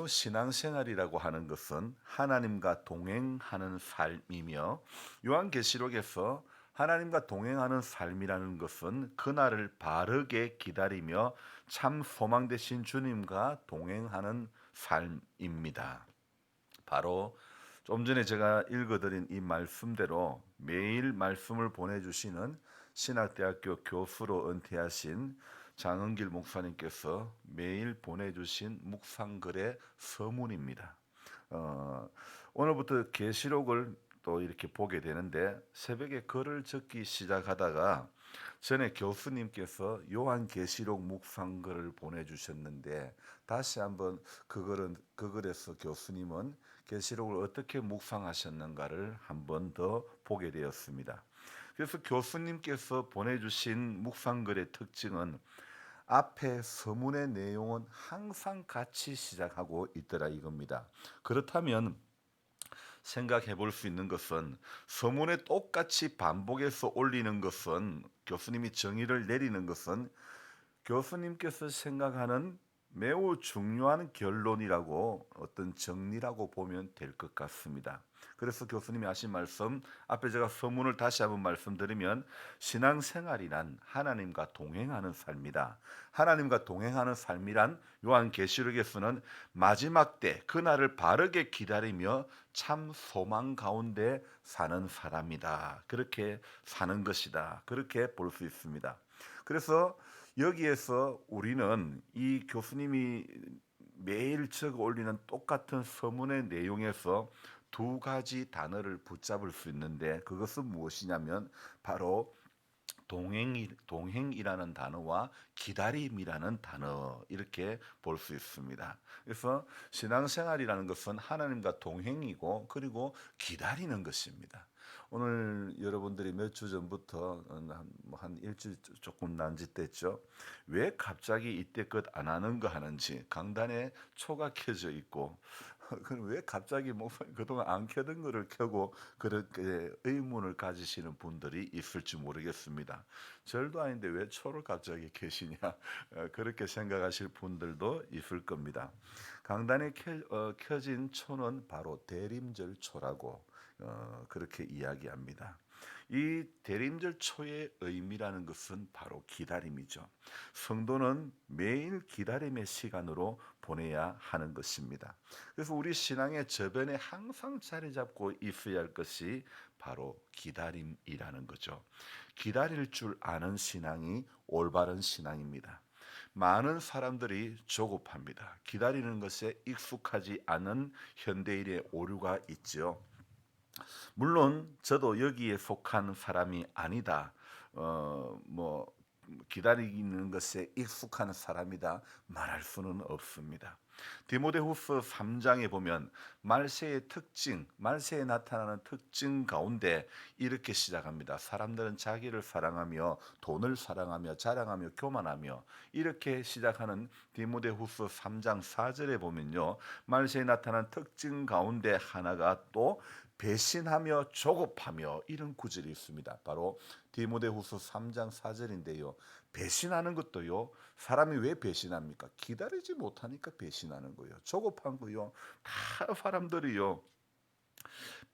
오늘 신앙생활이라고 하는 것은 하나님과 동행하는 삶이며 요한계시록에서 하나님과 동행하는 삶이라는 것은 그날을 바르게 기다리며 참 소망 되신 주님과 동행하는 삶입니다. 바로 좀 전에 제가 읽어드린 이 말씀대로 매일 말씀을 보내주시는 신학대학교 교수로 은퇴하신 장은길 목사님께서 매일 보내주신 묵상글의 서문입니다. 어, 오늘부터 계시록을 또 이렇게 보게 되는데 새벽에 글을 적기 시작하다가 전에 교수님께서 요한계시록 묵상글을 보내주셨는데 다시 한번 그 글에서 교수님은 계시록을 어떻게 묵상하셨는가를 한번 더 보게 되었습니다. 그래서 교수님께서 보내주신 묵상글의 특징은 앞에 서문의 내용은 항상 같이 시작하고 있더라 이겁니다. 그렇다면 생각해 볼 수 있는 것은 서문에 똑같이 반복해서 올리는 것은 교수님이 정의를 내리는 것은 교수님께서 생각하는 매우 중요한 결론이라고 어떤 정리라고 보면 될 것 같습니다. 그래서 교수님이 하신 말씀 앞에 제가 서문을 다시 한번 말씀드리면 신앙생활이란 하나님과 동행하는 삶이다. 하나님과 동행하는 삶이란 요한계시록에서는 마지막 때 그날을 바르게 기다리며 참 소망 가운데 사는 사람이다. 그렇게 사는 것이다. 그렇게 볼 수 있습니다. 그래서 여기에서 우리는 이 교수님이 매일 적어 올리는 똑같은 서문의 내용에서 두 가지 단어를 붙잡을 수 있는데 그것은 무엇이냐면 바로 동행이라는 단어와 기다림이라는 단어 이렇게 볼 수 있습니다. 그래서 신앙생활이라는 것은 하나님과 동행이고 그리고 기다리는 것입니다. 오늘 여러분들이 몇 주 전부터 한 일주일 조금 남짓됐죠. 왜 갑자기 이때껏 안 하는 거 하는지 강단에 초가 켜져 있고 그럼 왜 갑자기 목사님 그동안 안 켜던 거를 켜고 그렇게 의문을 가지시는 분들이 있을지 모르겠습니다. 절도 아닌데 왜 초를 갑자기 켜시냐 그렇게 생각하실 분들도 있을 겁니다. 강단에 켜진 초는 바로 대림절 초라고 그렇게 이야기합니다. 이 대림절 초의 의미라는 것은 바로 기다림이죠. 성도는 매일 기다림의 시간으로 보내야 하는 것입니다. 그래서 우리 신앙의 저변에 항상 자리 잡고 있어야 할 것이 바로 기다림이라는 거죠. 기다릴 줄 아는 신앙이 올바른 신앙입니다. 많은 사람들이 조급합니다. 기다리는 것에 익숙하지 않은 현대인의 오류가 있죠. 물론 저도 여기에 속한 사람이 아니다. 뭐 기다리는 것에 익숙한 사람이다 말할 수는 없습니다. 디모데후서 3장에 보면 말세의 특징, 말세에 나타나는 특징 가운데 이렇게 시작합니다. 사람들은 자기를 사랑하며 돈을 사랑하며 자랑하며 교만하며 이렇게 시작하는 디모데후서 3장 4절에 보면요. 말세에 나타난 특징 가운데 하나가 또 배신하며 조급하며 이런 구절이 있습니다. 바로 디모데후서 3장 4절인데요. 배신하는 것도요. 사람이 왜 배신합니까? 기다리지 못하니까 배신하는 거예요. 조급한 거요. 다 사람들이요.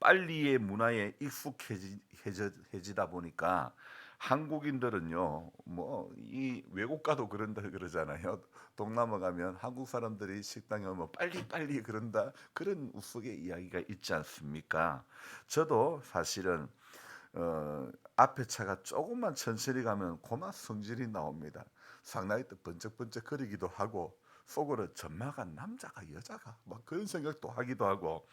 빨리의 문화에 익숙해지다 보니까 한국인들은요, 뭐 이 외국 가도 그런다 그러잖아요. 동남아 가면 한국 사람들이 식당에 오면 빨리 빨리 그런다 그런 우스개 이야기가 있지 않습니까? 저도 사실은 앞에 차가 조금만 천천히 가면 고만 성질이 나옵니다. 상당히 또 번쩍번쩍 거리기도 하고 속으로 전마가 남자가 여자가 막 그런 생각도 하기도 하고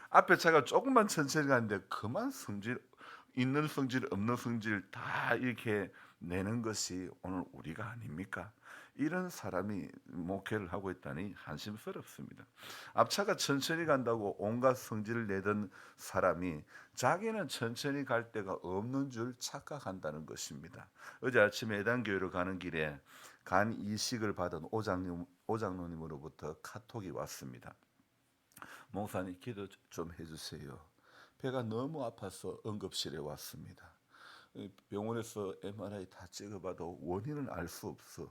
앞에 차가 조금만 천천히 가는데 그만 성질 있는 성질 없는 성질 다 이렇게 내는 것이 오늘 우리가 아닙니까? 이런 사람이 목회를 하고 있다니 한심스럽습니다. 앞차가 천천히 간다고 온갖 성질을 내던 사람이 자기는 천천히 갈 데가 없는 줄 착각한다는 것입니다. 어제 아침에 예단교회로 가는 길에 간 이식을 받은 오장로님으로부터 카톡이 왔습니다. 목사님 기도 좀 해주세요. 배가 너무 아파서 응급실에 왔습니다. 병원에서 MRI 다 찍어봐도 원인은 알 수 없어.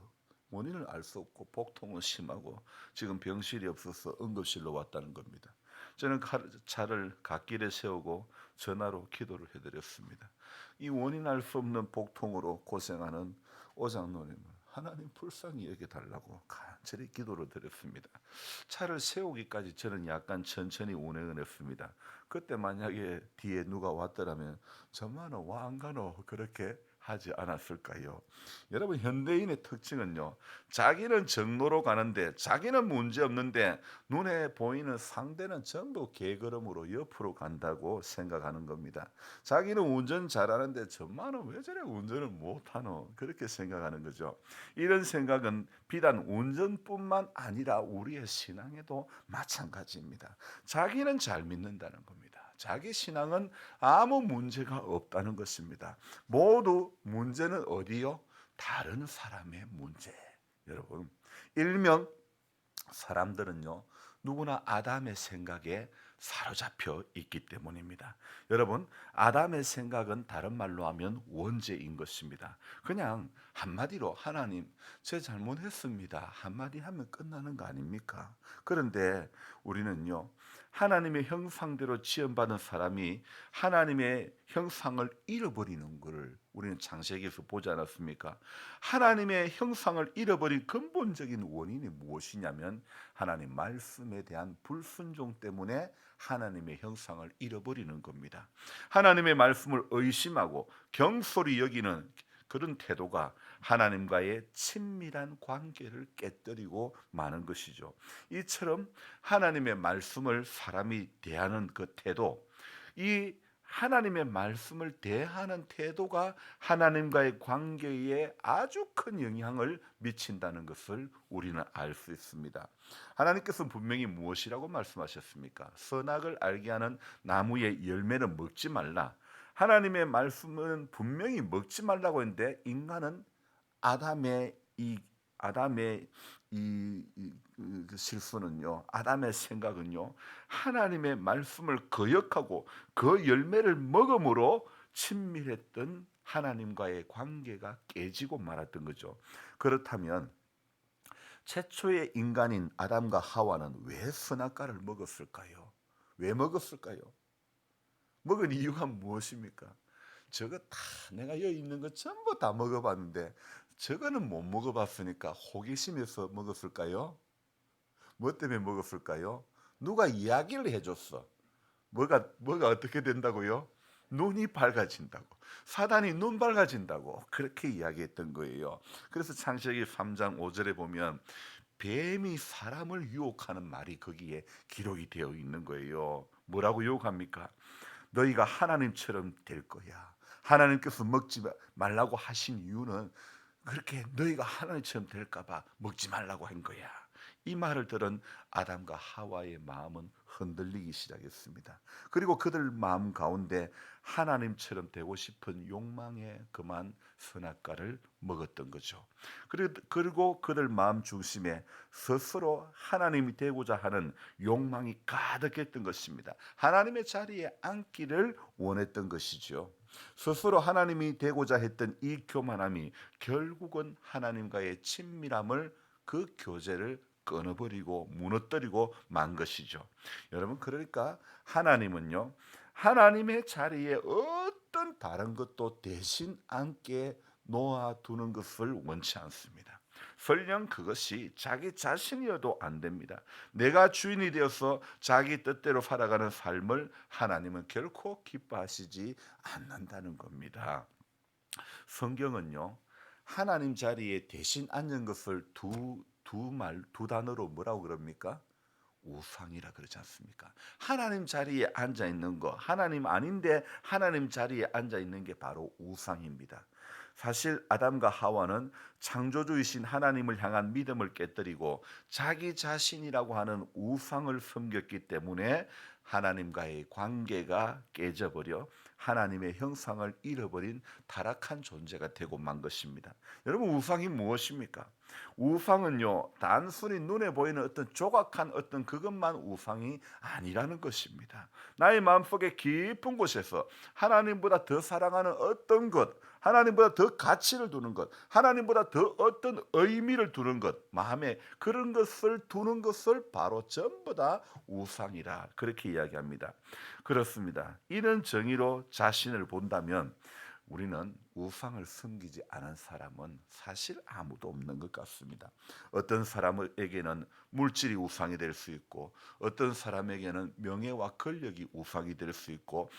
원인을 알 수 없고 복통은 심하고 지금 병실이 없어서 응급실로 왔다는 겁니다. 저는 차를 갓길에 세우고 전화로 기도를 해드렸습니다. 이 원인 알 수 없는 복통으로 고생하는 오장노님을 하나님 불쌍히 여겨달라고 간절히 기도를 드렸습니다. 차를 세우기까지 저는 약간 천천히 운행을 했습니다. 그때 만약에 뒤에 누가 왔더라면 저만은 와 안 가노 그렇게 하지 않았을까요? 여러분, 현대인의 특징은요, 자기는 정로로 가는데 자기는 문제 없는데 눈에 보이는 상대는 전부 개걸음으로 옆으로 간다고 생각하는 겁니다. 자기는 운전 잘하는데 저만은 왜 저래 운전을 못하노 그렇게 생각하는 거죠. 이런 생각은 비단 운전뿐만 아니라 우리의 신앙에도 마찬가지입니다. 자기는 잘 믿는다는 겁니다. 자기 신앙은 아무 문제가 없다는 것입니다. 모두 문제는 어디요? 다른 사람의 문제. 여러분, 일명 사람들은요, 누구나 아담의 생각에 사로잡혀 있기 때문입니다. 여러분, 아담의 생각은 다른 말로 하면 원죄인 것입니다. 그냥 한마디로 하나님, 제 잘못했습니다. 한마디 하면 끝나는 거 아닙니까? 그런데 우리는요, 하나님의 형상대로 지음받은 사람이 하나님의 형상을 잃어버리는 것을 우리는 창세기에서 보지 않았습니까? 하나님의 형상을 잃어버린 근본적인 원인이 무엇이냐면 하나님 말씀에 대한 불순종 때문에 하나님의 형상을 잃어버리는 겁니다. 하나님의 말씀을 의심하고 경솔히 여기는 그런 태도가 하나님과의 친밀한 관계를 깨뜨리고 마는 것이죠. 이처럼 하나님의 말씀을 사람이 대하는 그 태도, 이 하나님의 말씀을 대하는 태도가 하나님과의 관계에 아주 큰 영향을 미친다는 것을 우리는 알 수 있습니다. 하나님께서 분명히 무엇이라고 말씀하셨습니까? 선악을 알게 하는 나무의 열매는 먹지 말라. 하나님의 말씀은 분명히 먹지 말라고 했는데 인간은 아담의 이 아담의 그 실수는요, 아담의 생각은요, 하나님의 말씀을 거역하고 그 열매를 먹음으로 친밀했던 하나님과의 관계가 깨지고 말았던 거죠. 그렇다면 최초의 인간인 아담과 하와는 왜 선악과를 먹었을까요? 왜 먹었을까요? 먹은 이유가 무엇입니까? 저거 다 내가 여기 있는 거 전부 다 먹어봤는데 저거는 못 먹어봤으니까 호기심에서 먹었을까요? 뭐 때문에 먹었을까요? 누가 이야기를 해줬어. 뭐가 어떻게 된다고요? 눈이 밝아진다고. 사단이 눈 밝아진다고 그렇게 이야기했던 거예요. 그래서 창세기 3장 5절에 보면 뱀이 사람을 유혹하는 말이 거기에 기록이 되어 있는 거예요. 뭐라고 유혹합니까? 너희가 하나님처럼 될 거야. 하나님께서 먹지 말라고 하신 이유는 그렇게 너희가 하나님처럼 될까 봐 먹지 말라고 한 거야. 이 말을 들은 아담과 하와의 마음은 흔들리기 시작했습니다. 그리고 그들 마음 가운데 하나님처럼 되고 싶은 욕망에 그만 선악과를 먹었던 거죠. 그리고 그들 마음 중심에 스스로 하나님이 되고자 하는 욕망이 가득했던 것입니다. 하나님의 자리에 앉기를 원했던 것이죠. 스스로 하나님이 되고자 했던 이 교만함이 결국은 하나님과의 친밀함을 그 교제를 끊어버리고 무너뜨리고 만 것이죠. 여러분, 그러니까 하나님은요, 하나님의 자리에 어떤 다른 것도 대신 앉게 놓아두는 것을 원치 않습니다. 설령 그것이 자기 자신이어도 안 됩니다. 내가 주인이 되어서 자기 뜻대로 살아가는 삶을 하나님은 결코 기뻐하시지 않는다는 겁니다. 성경은요, 하나님 자리에 대신 앉는 것을 두 단어로 뭐라고 그럽니까? 우상이라 그러지 않습니까? 하나님 자리에 앉아 있는 거, 하나님 아닌데 하나님 자리에 앉아 있는 게 바로 우상입니다. 사실 아담과 하와는 창조주이신 하나님을 향한 믿음을 깨뜨리고 자기 자신이라고 하는 우상을 섬겼기 때문에 하나님과의 관계가 깨져버려 하나님의 형상을 잃어버린 타락한 존재가 되고 만 것입니다. 여러분, 우상이 무엇입니까? 우상은요, 단순히 눈에 보이는 어떤 조각한 어떤 그것만 우상이 아니라는 것입니다. 나의 마음속에 깊은 곳에서 하나님보다 더 사랑하는 어떤 것, 하나님보다 더 가치를 두는 것, 하나님보다 더 어떤 의미를 두는 것, 마음에 그런 것을 두는 것을 바로 전부 다 우상이라 그렇게 이야기합니다. 그렇습니다. 이런 정의로 자신을 본다면 우리는 우상을 섬기지 않은 사람은 사실 아무도 없는 것 같습니다. 어떤 사람에게는 물질이 우상이 될 수 있고, 어떤 사람에게는 명예와 권력이 우상이 될 수 있고,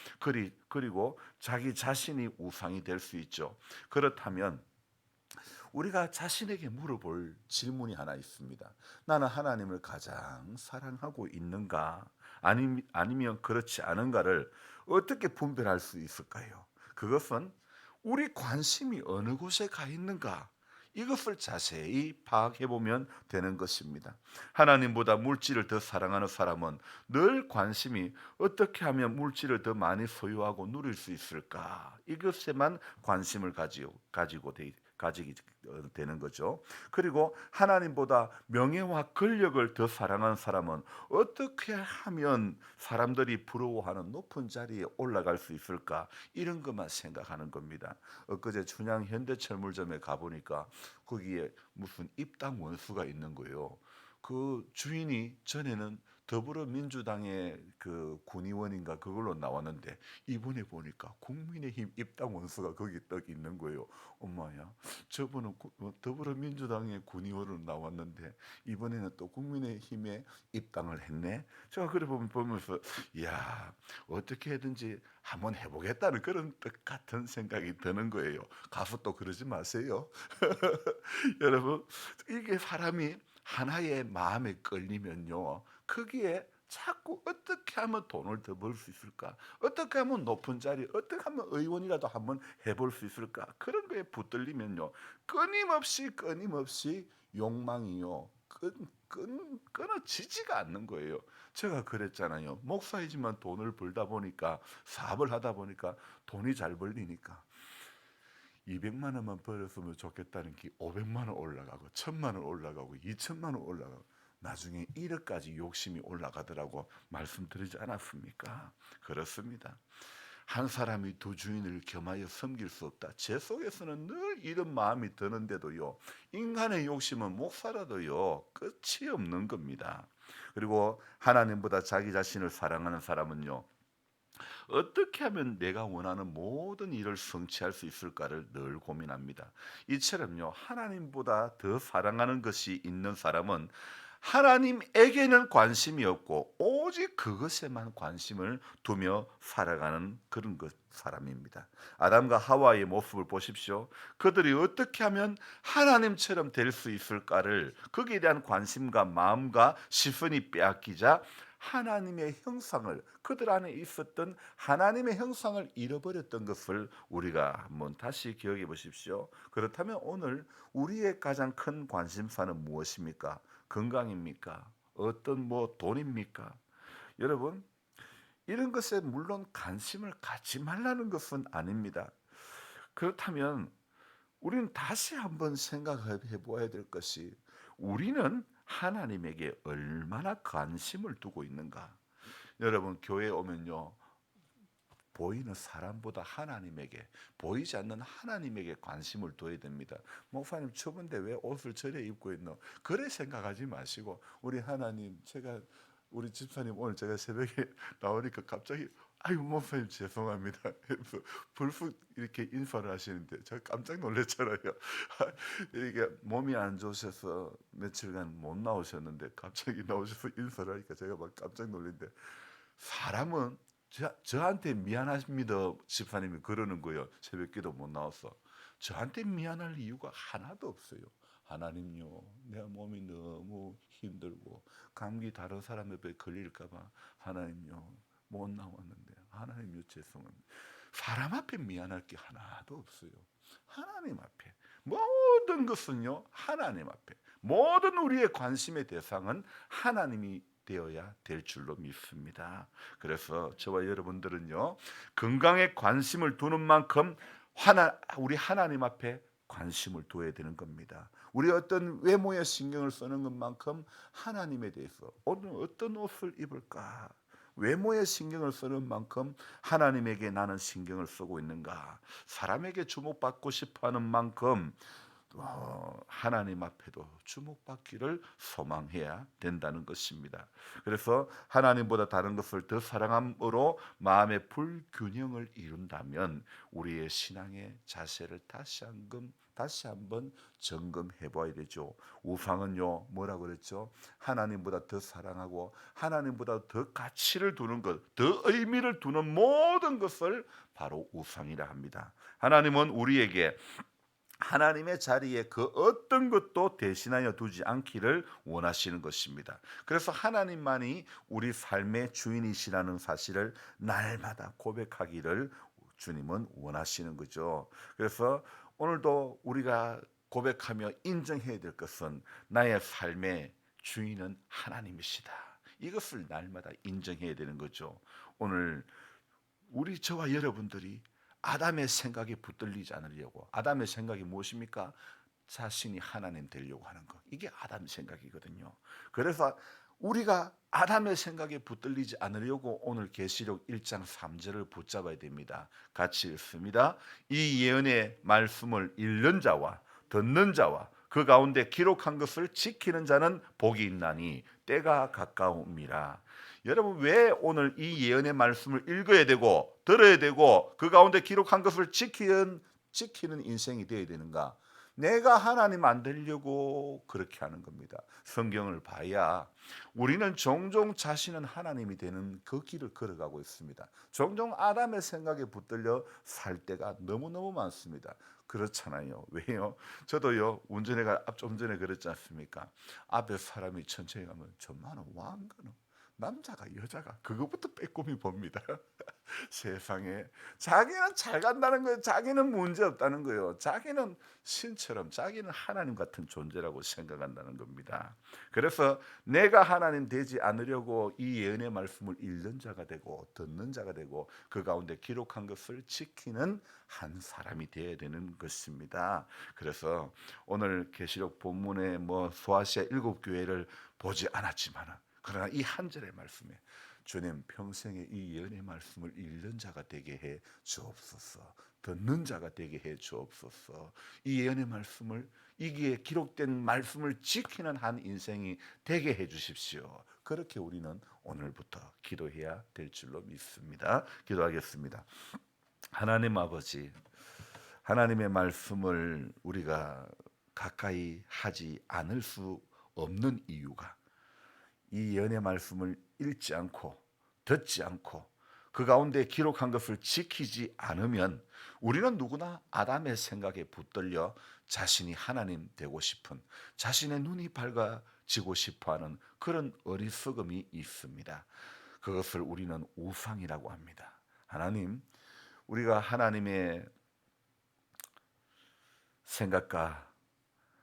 그리고 자기 자신이 우상이 될 수 있죠. 그렇다면 우리가 자신에게 물어볼 질문이 하나 있습니다. 나는 하나님을 가장 사랑하고 있는가? 아니면 그렇지 않은가를 어떻게 분별할 수 있을까요? 그것은 우리 관심이 어느 곳에 가 있는가? 이것을 자세히 파악해 보면 되는 것입니다. 하나님보다 물질을 더 사랑하는 사람은 늘 관심이 어떻게 하면 물질을 더 많이 소유하고 누릴 수 있을까? 이것에만 관심을 가지게 되는 거죠. 그리고 하나님보다 명예와 권력을 더 사랑하는 사람은 어떻게 하면 사람들이 부러워하는 높은 자리에 올라갈 수 있을까? 이런 것만 생각하는 겁니다. 엊그제 춘향 현대철물점에 가보니까 거기에 무슨 입당 원수가 있는 거예요. 그 주인이 전에는 더불어민주당의 그 군의원인가 그걸로 나왔는데 이번에 보니까 국민의힘 입당 원수가 거기 딱 있는 거예요. 엄마야, 저분은 더불어민주당의 군의원으로 나왔는데 이번에는 또 국민의힘에 입당을 했네. 제가 그래 보면서 이야, 어떻게 해든지 한번 해보겠다는 그런 뜻 같은 생각이 드는 거예요. 가서 또 그러지 마세요. 여러분, 이게 사람이 하나의 마음에 끌리면요, 거기에 자꾸 어떻게 하면 돈을 더 벌 수 있을까? 어떻게 하면 높은 자리, 어떻게 하면 의원이라도 한번 해볼 수 있을까? 그런 거에 붙들리면요, 끊임없이 욕망이요, 끊어지지가 않는 거예요. 제가 그랬잖아요. 목사이지만 돈을 벌다 보니까, 사업을 하다 보니까 돈이 잘 벌리니까 200만 원만 벌었으면 좋겠다는 게 500만 원 올라가고 1000만 원 올라가고 2000만 원 올라가고 나중에 1억까지 욕심이 올라가더라고 말씀드리지 않았습니까? 그렇습니다. 한 사람이 두 주인을 겸하여 섬길 수 없다. 제 속에서는 늘 이런 마음이 드는데도요, 인간의 욕심은 못 살아도요 끝이 없는 겁니다. 그리고 하나님보다 자기 자신을 사랑하는 사람은요, 어떻게 하면 내가 원하는 모든 일을 성취할 수 있을까를 늘 고민합니다. 이처럼요, 하나님보다 더 사랑하는 것이 있는 사람은 하나님에게는 관심이 없고 오직 그것에만 관심을 두며 살아가는 그런 사람입니다. 아담과 하와의 모습을 보십시오. 그들이 어떻게 하면 하나님처럼 될 수 있을까를 거기에 대한 관심과 마음과 시선이 빼앗기자 하나님의 형상을, 그들 안에 있었던 하나님의 형상을 잃어버렸던 것을 우리가 한번 다시 기억해 보십시오. 그렇다면 오늘 우리의 가장 큰 관심사는 무엇입니까? 건강입니까? 어떤 돈입니까? 여러분, 이런 것에 물론 관심을 갖지 말라는 것은 아닙니다. 그렇다면 우리는 다시 한번 생각해 보아야 될 것이, 우리는 하나님에게 얼마나 관심을 두고 있는가? 여러분, 교회에 오면요, 보이는 사람보다 하나님에게, 보이지 않는 하나님에게 관심을 둬야 됩니다. 목사님 추운데 왜 옷을 저래 입고 있노? 그래 생각하지 마시고, 우리 하나님, 우리 집사님 오늘 제가 새벽에 나오니까 갑자기 아유 목사님 죄송합니다 해서 불쑥 이렇게 인사를 하시는데 제가 깜짝 놀랐잖아요. 이게 몸이 안 좋으셔서 며칠간 못 나오셨는데 갑자기 나오셔서 인사를 하니까 제가 막 깜짝 놀랐는데, 사람은 저한테 미안하십니다 집사님이 그러는 거예요. 새벽기도 못 나와서 저한테 미안할 이유가 하나도 없어요. 하나님요, 내 몸이 너무 힘들고 감기 다른 사람 옆에 걸릴까봐 하나님요 못 나왔는데 하나님요 죄송합니다. 사람 앞에 미안할 게 하나도 없어요. 하나님 앞에 모든 것은요, 하나님 앞에 모든 우리의 관심의 대상은 하나님이 되어야 될 줄로 믿습니다. 그래서 저와 여러분들은요, 건강에 관심을 두는 만큼 우리 하나님 앞에 관심을 둬야 되는 겁니다. 우리 어떤 외모에 신경을 쓰는 것만큼 하나님에 대해서 오늘 어떤 옷을 입을까? 외모에 신경을 쓰는 만큼 하나님에게 나는 신경을 쓰고 있는가? 사람에게 주목받고 싶어하는 만큼 하나님 앞에도 주목받기를 소망해야 된다는 것입니다. 그래서 하나님보다 다른 것을 더 사랑함으로 마음의 불균형을 이룬다면 우리의 신앙의 자세를 다시 한번 점검해 봐야 되죠. 우상은요, 뭐라고 그랬죠? 하나님보다 더 사랑하고 하나님보다 더 가치를 두는 것, 더 의미를 두는 모든 것을 바로 우상이라 합니다. 하나님은 우리에게 하나님의 자리에 그 어떤 것도 대신하여 두지 않기를 원하시는 것입니다. 그래서 하나님만이 우리 삶의 주인이시라는 사실을 날마다 고백하기를 주님은 원하시는 거죠. 그래서 오늘도 우리가 고백하며 인정해야 될 것은 나의 삶의 주인은 하나님이시다. 이것을 날마다 인정해야 되는 거죠. 오늘 저와 여러분들이 아담의 생각에 붙들리지 않으려고, 아담의 생각이 무엇입니까? 자신이 하나님 되려고 하는 것. 이게 아담 생각이거든요. 그래서 우리가 아담의 생각에 붙들리지 않으려고 오늘 계시록 1장 3절을 붙잡아야 됩니다. 같이 읽습니다. 이 예언의 말씀을 읽는 자와 듣는 자와 그 가운데 기록한 것을 지키는 자는 복이 있나니 때가 가까움이라. 여러분, 왜 오늘 이 예언의 말씀을 읽어야 되고 들어야 되고 그 가운데 기록한 것을 지키는 인생이 되어야 되는가? 내가 하나님 안 되려고 그렇게 하는 겁니다. 성경을 봐야 우리는 종종 자신은 하나님이 되는 그 길을 걸어가고 있습니다. 종종 아담의 생각에 붙들려 살 때가 너무너무 많습니다. 그렇잖아요. 왜요? 저도요, 운전해가 좀 전에 그랬지 않습니까? 앞에 사람이 천천히 가면 저만은 왕가는 남자가 여자가 그것부터 빼꼼히 봅니다. 세상에, 자기는 잘 간다는 거예요. 자기는 문제 없다는 거예요. 자기는 신처럼, 자기는 하나님 같은 존재라고 생각한다는 겁니다. 그래서 내가 하나님 되지 않으려고 이 예언의 말씀을 읽는 자가 되고 듣는 자가 되고 그 가운데 기록한 것을 지키는 한 사람이 되어야 되는 것입니다. 그래서 오늘 계시록 본문에 소아시아 7교회를 보지 않았지만, 그러나 이 한 절의 말씀에 주님, 평생에 이 예언의 말씀을 읽는 자가 되게 해 주옵소서. 듣는 자가 되게 해 주옵소서. 이 예언의 말씀을, 이기에 기록된 말씀을 지키는 한 인생이 되게 해 주십시오. 그렇게 우리는 오늘부터 기도해야 될 줄로 믿습니다. 기도하겠습니다. 하나님 아버지, 하나님의 말씀을 우리가 가까이 하지 않을 수 없는 이유가, 이 예언의 말씀을 읽지 않고 듣지 않고 그 가운데 기록한 것을 지키지 않으면 우리는 누구나 아담의 생각에 붙들려 자신이 하나님 되고 싶은, 자신의 눈이 밝아지고 싶어하는 그런 어리석음이 있습니다. 그것을 우리는 우상이라고 합니다. 하나님, 우리가 하나님의 생각과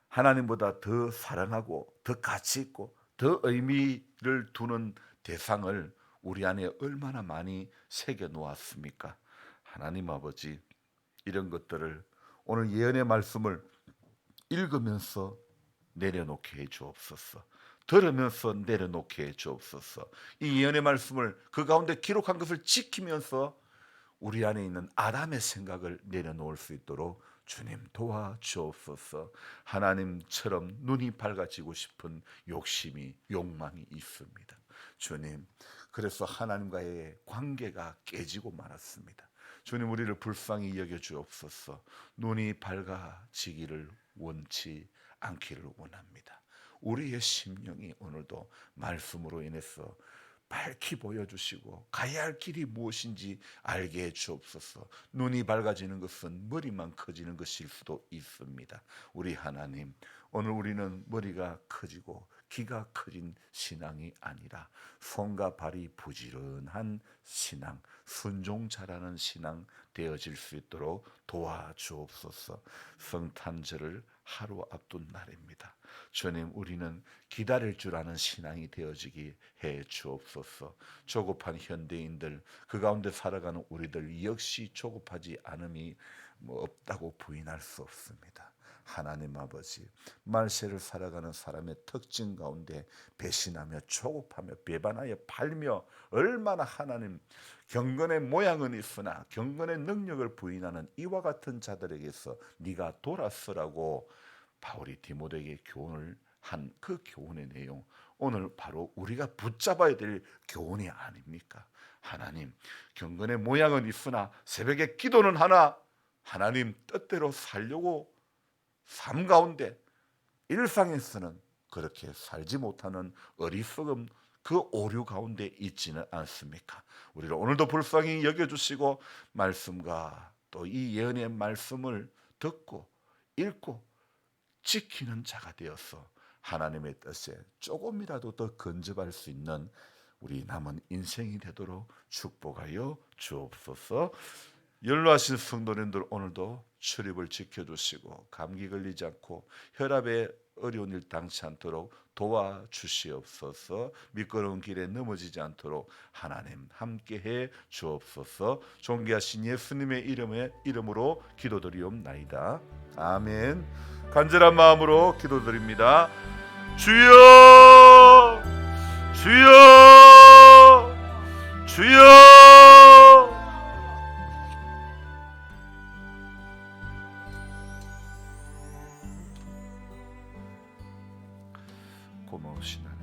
하나님보다 더 사랑하고 더 가치 있고 더 의미를 두는 대상을 우리 안에 얼마나 많이 새겨 놓았습니까? 하나님 아버지, 이런 것들을 오늘 예언의 말씀을 읽으면서 내려놓게 해 주옵소서. 들으면서 내려놓게 해 주옵소서. 이 예언의 말씀을 그 가운데 기록한 것을 지키면서 우리 안에 있는 아담의 생각을 내려놓을 수 있도록 주님 도와주옵소서. 하나님처럼 눈이 밝아지고 싶은 욕망이 있습니다. 주님, 그래서 하나님과의 관계가 깨지고 말았습니다. 주님, 우리를 불쌍히 여겨 주옵소서. 눈이 밝아지기를 원치 않기를 원합니다. 우리의 심령이 오늘도 말씀으로 인해서 밝히 보여주시고 가야 할 길이 무엇인지 알게 해 주옵소서. 눈이 밝아지는 것은 머리만 커지는 것일 수도 있습니다. 우리 하나님, 오늘 우리는 머리가 커지고 키가 커진 신앙이 아니라 손과 발이 부지런한 신앙, 순종 잘하는 신앙 되어질 수 있도록 도와주옵소서. 성탄절을 하루 앞둔 날입니다. 주님, 우리는 기다릴 줄 아는 신앙이 되어지게 해 주옵소서. 조급한 현대인들, 그 가운데 살아가는 우리들 역시 조급하지 않음이 없다고 부인할 수 없습니다. 하나님 아버지, 말세를 살아가는 사람의 특징 가운데 배신하며 조급하며 배반하여 팔며 얼마나 하나님 경건의 모양은 있으나 경건의 능력을 부인하는 이와 같은 자들에게서 네가 돌아서라고 바울이 디모데에게 교훈을 한 그 교훈의 내용, 오늘 바로 우리가 붙잡아야 될 교훈이 아닙니까? 하나님, 경건의 모양은 있으나 새벽에 기도는 하나 하나님 뜻대로 살려고 삶 가운데 일상에서는 그렇게 살지 못하는 어리석음, 그 오류 가운데 있지는 않습니까? 우리를 오늘도 불쌍히 여겨주시고 말씀과 또 이 예언의 말씀을 듣고 읽고 지키는 자가 되어서 하나님의 뜻에 조금이라도 더 근접할 수 있는 우리 남은 인생이 되도록 축복하여 주옵소서. 연로하신 성도님들 오늘도 출입을 지켜주시고 감기 걸리지 않고 혈압에 어려운 일 당치 않도록 도와주시옵소서. 미끄러운 길에 넘어지지 않도록 하나님 함께해 주옵소서. 존귀하신 예수님의 이름으로 기도드리옵나이다. 아멘. 간절한 마음으로 기도드립니다. 주여, 주여, 주여. 고마우신 하나님,